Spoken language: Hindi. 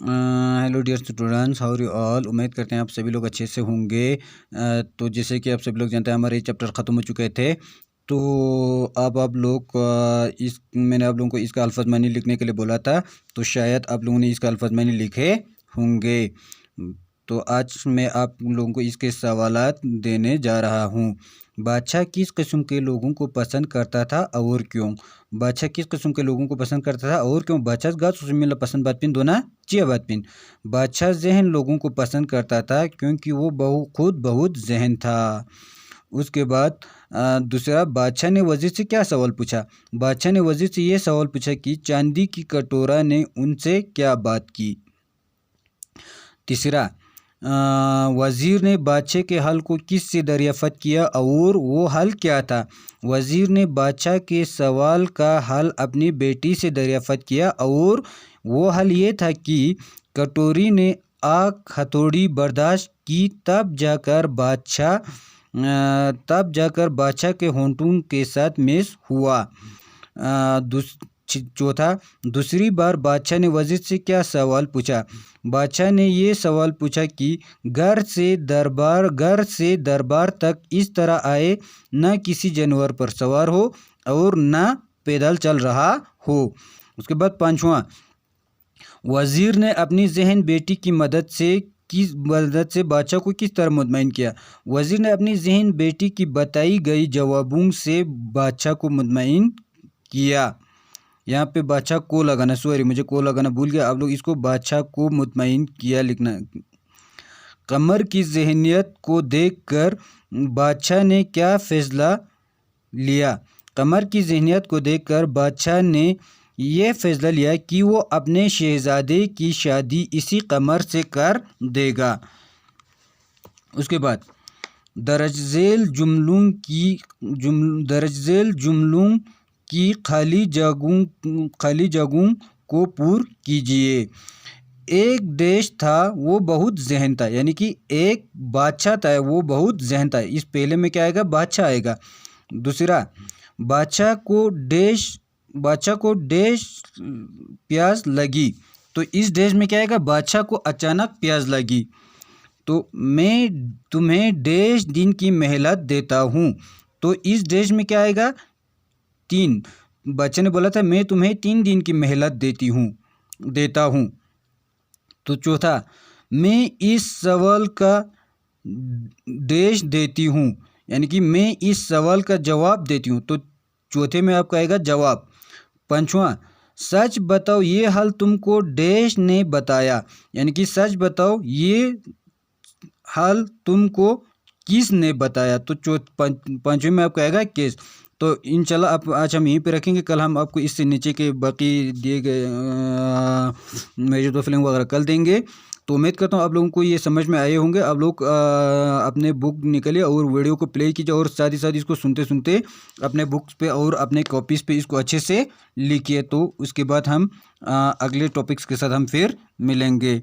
Hello dear students, how are you all. उम्मीद करते हैं आप सभी लोग अच्छे से होंगे। तो जैसे कि आप सभी लोग जानते हैं हमारे चैप्टर ख़त्म हो चुके थे। तो अब आप लोग मैंने आप लोगों को इसका अल्फ़ाज़ मानी लिखने के लिए बोला था, तो शायद आप लोगों ने इसका अल्फ़ाज़ मानी लिखे होंगे। तो आज मैं आप लोगों को इसके सवालात देने जा रहा हूँ। बादशाह किस किस्म के लोगों को पसंद करता था और क्यों? बादशाह किस किस्म के लोगों को पसंद करता था और क्यों? बादशाह गा सुमिला पसंद बात पिन दोना चिया बात पिन। बादशाह जहन लोगों को पसंद करता था क्योंकि वो खुद बहुत जहन था। उसके बाद दूसरा, बादशाह ने वज़ीर से क्या सवाल पूछा? बादशाह ने वज़ीर से ये सवाल पूछा कि चांदी की कटोरा ने उनसे क्या बात की। तीसरा, वज़ीर ने बादशाह के हल को किस से दरियाफ़त किया और वो हल क्या था? वज़ीर ने बादशाह के सवाल का हल अपनी बेटी से दरियाफ़त किया और वो हल ये था कि कटोरी ने आग हथौड़ी बर्दाश्त की, तब जाकर बादशाह के होंठों के साथ मेस हुआ। चौथा, दूसरी बार बादशाह ने वज़ीर से क्या सवाल पूछा? बादशाह ने ये सवाल पूछा कि घर से दरबार तक इस तरह आए, न किसी जानवर पर सवार हो और न पैदल चल रहा हो। उसके बाद पांचवा, वज़ीर ने अपनी जहन बेटी की मदद से बादशाह को किस तरह मुतमईन किया? वज़ीर ने अपनी जहन बेटी की बताई गई जवाबों से बादशाह को मुतमईन किया। यहाँ पे बादशाह को लगाना, सॉरी मुझे को लगाना भूल गया। आप लोग इसको बादशाह को मुतमईन किया लिखना। कमर की जहनियत को देखकर बादशाह ने क्या फ़ैसला लिया? कमर की जहनियत को देखकर बादशाह ने यह फ़ैसला लिया कि वो अपने शहज़ादे की शादी इसी कमर से कर देगा। उसके बाद दरअज़ेल जुमलों की खाली जगहों को पूर कीजिए। एक देश था वो बहुत जहन था, यानी कि एक बादशाह था वो बहुत जहन था। इस पहले में क्या आएगा? बादशाह आएगा। दूसरा, बादशाह को डेश प्यास लगी, तो इस देश में क्या आएगा? बादशाह को अचानक प्यास लगी। तो मैं तुम्हें डेश दिन की मोहलत देता हूँ, तो इस देश में क्या आएगा? 3। बादशाह ने बोला था मैं तुम्हें 3 दिन की मोहलत देता हूँ। तो चौथा, मैं इस सवाल का देश देती हूँ, यानी कि मैं इस सवाल का जवाब देती हूँ। तो चौथे में आपका आएगा जवाब। पांचवा, सच बताओ ये हल तुमको डैश ने बताया, यानी कि सच बताओ ये हल तुमको किसने बताया? तो पांचवें में आपका आएगा केस। तो इंशाल्लाह आप आज हम यहीं पे रखेंगे। कल हम आपको इससे नीचे के बाकी दिए गए मेजर दो फिल्म वगैरह कल देंगे। तो उम्मीद करता हूँ आप लोगों को ये समझ में आए होंगे। आप लोग अपने बुक निकलिए और वीडियो को प्ले कीजिए और साथ ही साथ इसको सुनते सुनते अपने बुक्स पे और अपने कॉपीज़ पे इसको अच्छे से लिखिए। तो उसके बाद हम अगले टॉपिक्स के साथ हम फिर मिलेंगे।